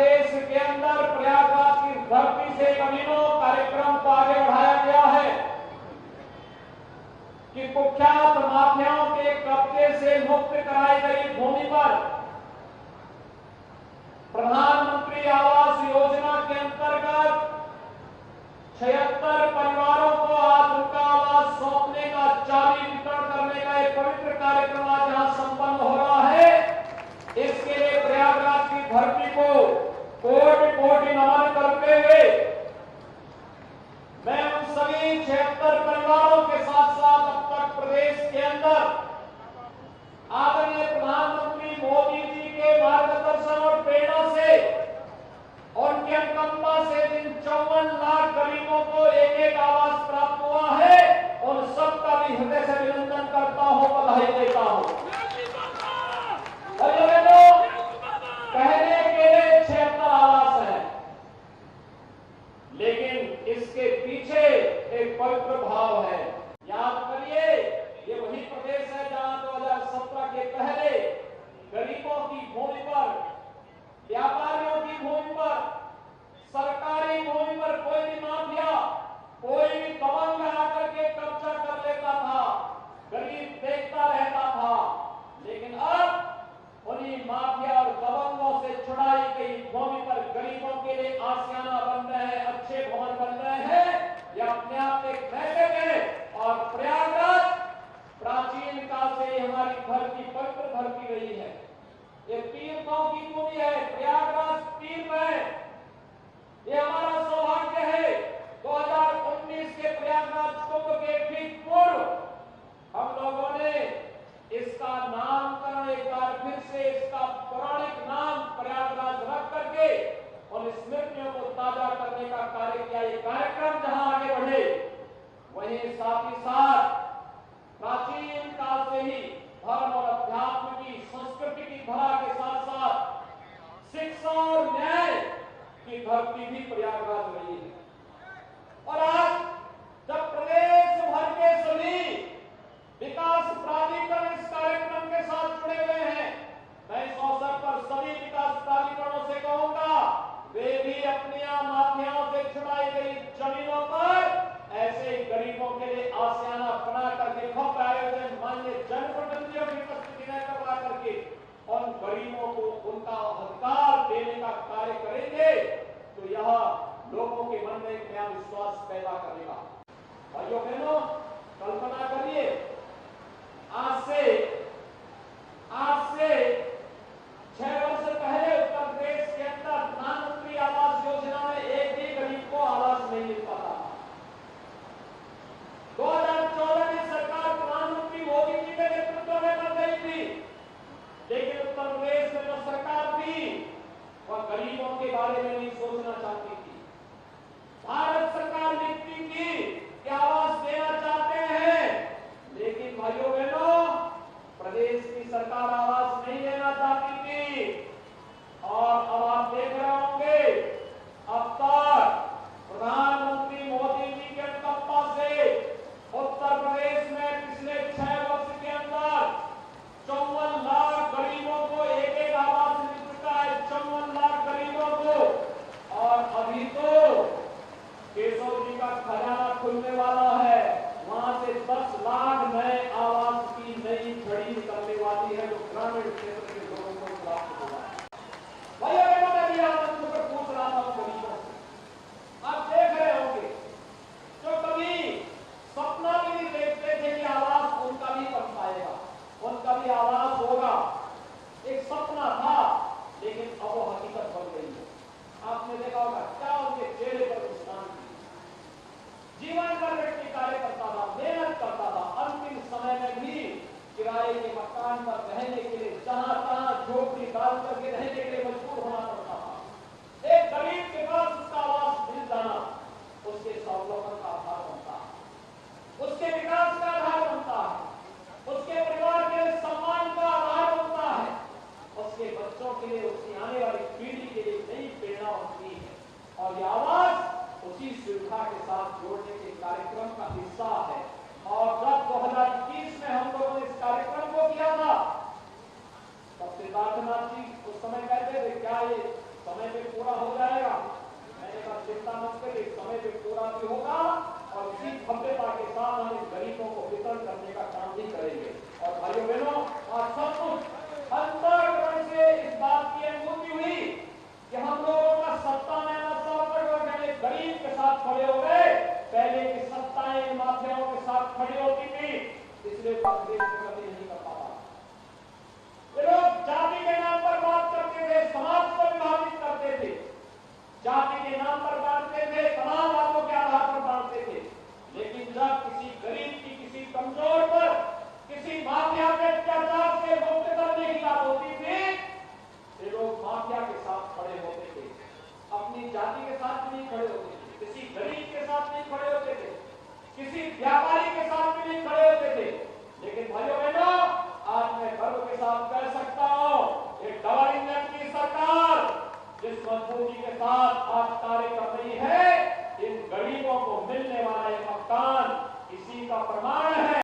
प्रदेश के अंदर प्रयागराज की धरती से कमीनों कार्यक्रम को आगे बढ़ाया गया है कि कुख्यात माफियाओं के कब्जे से मुक्त कराई गई भूमि पर प्रधानमंत्री आवास योजना के अंतर्गत 76 परिवारों को आज उनका आवास सौंपने का चाबी वितरण करने का एक पवित्र कार्यक्रम आज यहां संपन्न हो रहा है। इसके लिए प्रयागराज की धरती को कोटि कोटि नमन करते हुए मैं उन सभी 76 परिवारों के साथ साथ अब तक प्रदेश के अंदर आदरणीय प्रधानमंत्री मोदी जी के मार्गदर्शन और प्रेरणा से और उनके अनुकंपा से जिन 54 लाख गरीबों को एक एक आवास प्राप्त हुआ है और सबका भी हृदय से अभिनंदन करता हूं, बधाई देता हूं। कहने के लिए 76 आवास है, लेकिन इसके पीछे एक पवित्र भाव है। याद करिए, ये वही प्रदेश है जहां 2017 के पहले गरीबों की भूमि पर, व्यापारियों की भूमि पर, सरकारी भूमि पर कोई भी माफिया, कोई भी दबंग आकर के कब्जा कर लेता था, गरीब देखता रहता था। लेकिन अब उन्हीं माफिया और दबंगों से छुड़ाई गई भूमि पर गरीबों के लिए आशियाना बन रहे हैं, अच्छे भवन बन रहे हैं। यह अपने आप एक मैसेज है। और प्रयागराज प्राचीन काल से हमारी धरती पवित्र धरती रही है। ये तीर्थों की भूमि है, प्रयागराज तीर्थ है। ये हमारा सौभाग्य है। 2019 के प्रयागराज कुंभ के ठीक पूर्व हम लोगों ने इसका नामकरण एक बार फिर से इसका पौराणिक नाम प्रयागराज रख करके उन स्मृतियों को ताजा करने का कार्य किया। ये कार्यक्रम जहां आगे बढ़े, वहीं साथ ही साथ प्राचीन काल से ही धर्म और अध्यात्म की, संस्कृति की धरा के साथ साथ शिक्षा और न्याय की धरती भी प्रयागराज रही है। और आज जब प्रदेश भर के सभी विकास प्राधिकरण इस कार्यक्रम के साथ जुड़े हुए हैं, मैं इस अवसर पर सभी विकास प्राधिकरणों से कहूंगा, वे भी अपनी माफियाओं से छुड़ाई गई जमीनों पर ऐसे ही गरीबों के लिए आशियाना बना करके भव्य आयोजन माननीय जनप्रतिनिधियों की उपस्थिति में करवा करके उन गरीबों को उनका अधिकार देने का कार्य करेंगे, तो यह लोगों के मन में एक नया विश्वास पैदा करेगा। भाइयों बहनों, कल्पना करिए, आज से 6 वर्ष पहले उत्तर प्रदेश के अंदर प्रधानमंत्री आवास योजना में एक भी गरीब को आवास नहीं मिल पाता। 2014 में सरकार प्रधानमंत्री मोदी जी के नेतृत्व में बन गई थी, लेकिन उत्तर प्रदेश में जो सरकार थी वह गरीबों के बारे में नहीं सोचना चाहती थी। भारत सरकार लिखती थी कि आवास देना चाहते हैं, लेकिन भाइयों बहनों, प्रदेश की सरकार आवास नहीं देना चाहती थी। और अब आप देख रहे होंगे, अब तक प्रधानमंत्री मोदी जी के अनुकंपा से उत्तर प्रदेश में पिछले 6 वर्ष के अंदर 54 लाख गरीबों को एक एक आवास मिल चुका है, 54 लाख गरीबों को। और अभी तो केशव जी का खजाना खुलने वाला है, वहां से 10 लाख नए आवास की नई छड़ी निकलने वाली है, जो ग्रामीण क्षेत्र के लोगों को प्राप्त होगा। भैया बहनों, मैं भी आपको पूछ रहा था गरीबों से, आप देख रहे होंगे, जो कभी सपना भी नहीं देखते थे कि आवास उनका भी बन पाएगा, उनका भी आवास होगा, एक सपना था, लेकिन अब वो हकीकत बन गई है। आपने देखा होगा क्या उनके चेहरे पर मुस्कान थी। जीवन भर व्यक्ति कार्य करता था, मेहनत करता था, अंतिम समय में भी किराए के मकान पर रहने के लिए जहां तहां झोपड़ी डाल करके रहने के लिए मजबूर होना पड़ता था। एक गरीब के पास उसका आवास मिल जाना उसके स्वावलंबन का आधार बनता है, उसके विकास का आधार बनता है, उसके परिवार के सम्मान का आधार बनता है, उसके बच्चों के लिए, उसकी आने वाली पीढ़ी के लिए नई प्रेरणा बनती है। और यह आवास उसी सुविधा के साथ जोड़ने के कार्यक्रम का हिस्सा है। और जब 2021 में हम लोगों ने इस कार्यक्रम को किया था, तब सिद्धार्थनाथ जी उस समय पर देश प्रगति नहीं कर पाता। ये लोग जाति के नाम पर बात करते थे, समाज को विभाजित करते थे, जाति के नाम पर बांटते थे, समाजवादों के आधार पर बांटते थे। लेकिन जब किसी गरीब की, किसी कमजोर पर, किसी माफिया के अत्याचार से मुक्त करने की बात होती थी, ये लोग माफिया के साथ खड़े होते थे, अपनी जाति के साथ भी नहीं खड़े होते थे, किसी गरीब के साथ नहीं खड़े होते थे, किसी व्यापारी के साथ भी नहीं खड़े होते थे। लेकिन भाइयों बहनों, आज मैं गर्व के साथ कह सकता हूं, ये डबल इंजन की सरकार जिस मजबूती के साथ आज कार्य कर रही है, इन गरीबों को मिलने वाला ये मकान इसी का प्रमाण है।